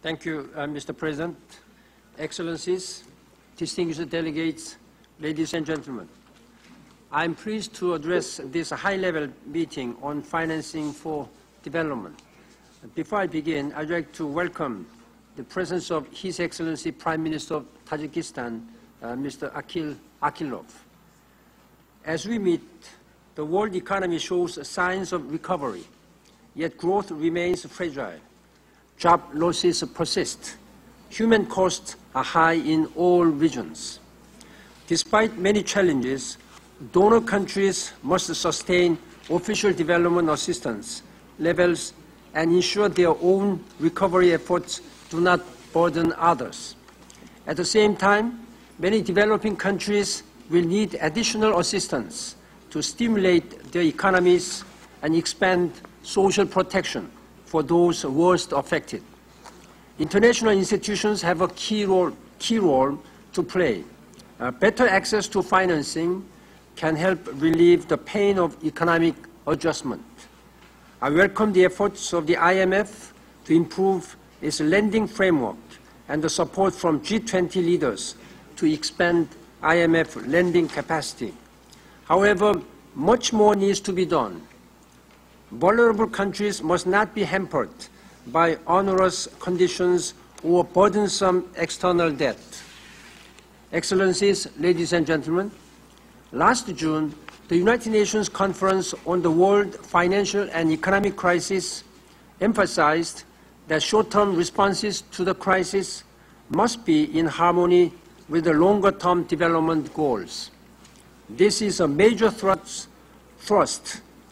Thank you, Mr. President. Excellencies, distinguished delegates, ladies and gentlemen. I am pleased to address this high-level meeting on financing for development. Before I begin, I'd like to welcome the presence of His Excellency Prime Minister of Tajikistan, Mr. Akilov. As we meet, the world economy shows signs of recovery, yet growth remains fragile. Job losses persist. Human costs are high in all regions. Despite many challenges, donor countries must sustain official development assistance levels and ensure their own recovery efforts do not burden others. At the same time, many developing countries will need additional assistance to stimulate their economies and expand social protection for those worst affected. International institutions have a key role to play. Better access to financing can help relieve the pain of economic adjustment. I welcome the efforts of the IMF to improve its lending framework and the support from G20 leaders to expand IMF lending capacity. However, much more needs to be done. Vulnerable countries must not be hampered by onerous conditions or burdensome external debt. Excellencies, ladies and gentlemen, last June, the United Nations Conference on the World Financial and Economic Crisis emphasized that short-term responses to the crisis must be in harmony with the longer-term development goals. This is a major thrust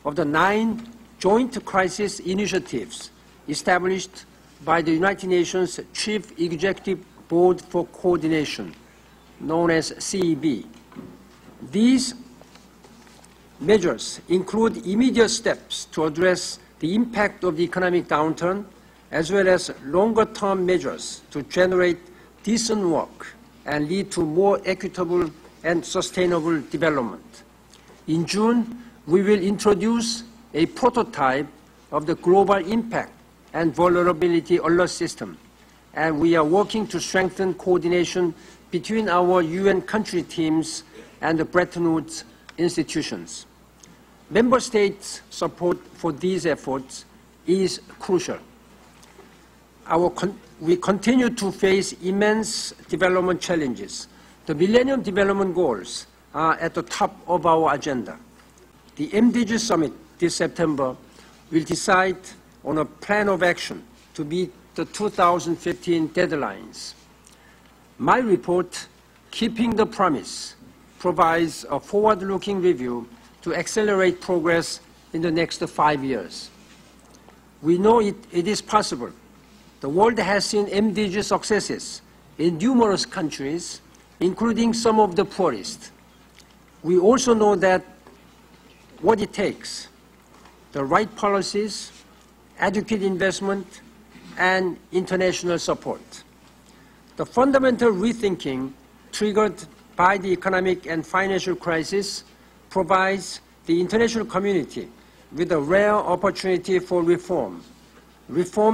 of the 9 joint crisis initiatives established by the United Nations Chief Executive Board for Coordination, known as CEB. These measures include immediate steps to address the impact of the economic downturn, as well as longer-term measures to generate decent work and lead to more equitable and sustainable development. In June, we will introduce a prototype of the Global Impact and Vulnerability Alert System, and we are working to strengthen coordination between our UN country teams and the Bretton Woods institutions. Member States' support for these efforts is crucial. We continue to face immense development challenges. The Millennium Development Goals are at the top of our agenda. The Mdg Summit this September will decide on a plan of action to meet the 2015 deadlines. My report, Keeping the Promise, provides a forward-looking review to accelerate progress in the next 5 years. We know it is possible. The world has seen MDG successes in numerous countries, including some of the poorest. We also know that what it takes, the right policies, adequate investment, and international support. The fundamental rethinking triggered by the economic and financial crisis provides the international community with a rare opportunity for reform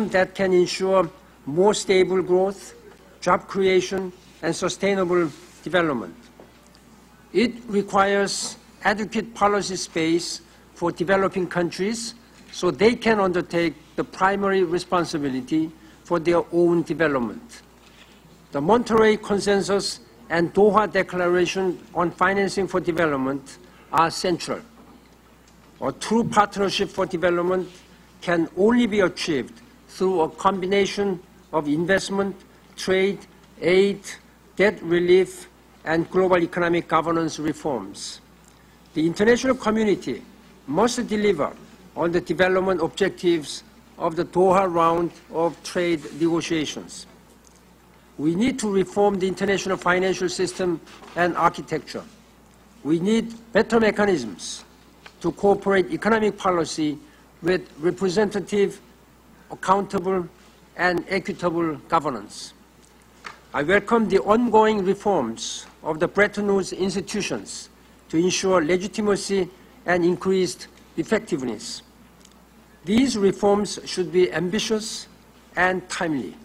that can ensure more stable growth, job creation, and sustainable development. It requires adequate policy space for developing countries so they can undertake the primary responsibility for their own development. The Monterrey Consensus and Doha Declaration on Financing for Development are central. A true partnership for development can only be achieved through a combination of investment, trade, aid, debt relief, and global economic governance reforms. The international community must deliver on the development objectives of the Doha round of trade negotiations. We need to reform the international financial system and architecture. We need better mechanisms to cooperate economic policy with representative, accountable, and equitable governance. I welcome the ongoing reforms of the Bretton Woods institutions to ensure legitimacy and increased effectiveness. These reforms should be ambitious and timely.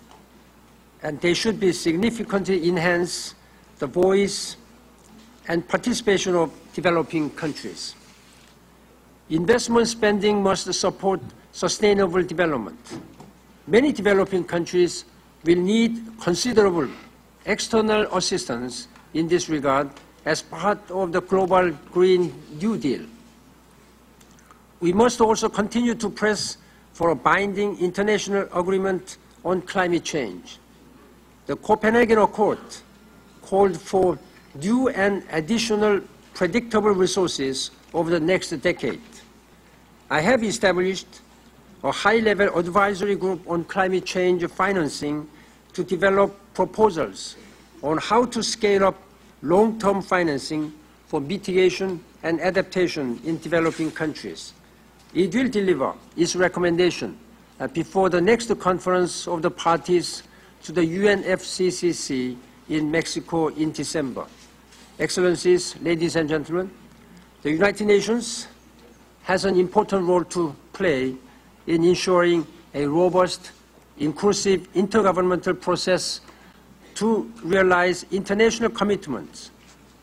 and they should be significantly enhance the voice and participation of developing countries. Investment spending must support sustainable development. Many developing countries will need considerable external assistance in this regard as part of the global Green New Deal. We must also continue to press for a binding international agreement on climate change. The Copenhagen Accord called for new and additional predictable resources over the next decade. I have established a high-level advisory group on climate change financing to develop proposals on how to scale up long-term financing for mitigation and adaptation in developing countries. It will deliver its recommendation before the next conference of the parties to the UNFCCC in Mexico in December. Excellencies, ladies and gentlemen, the United Nations has an important role to play in ensuring a robust, inclusive intergovernmental process to realize international commitments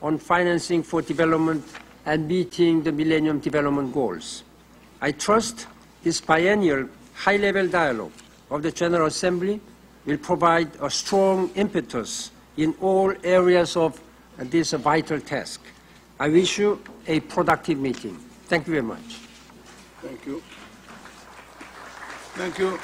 on financing for development and meeting the Millennium Development Goals. I trust this biennial high-level dialogue of the General Assembly will provide a strong impetus in all areas of this vital task. I wish you a productive meeting. Thank you very much. Thank you. Thank you.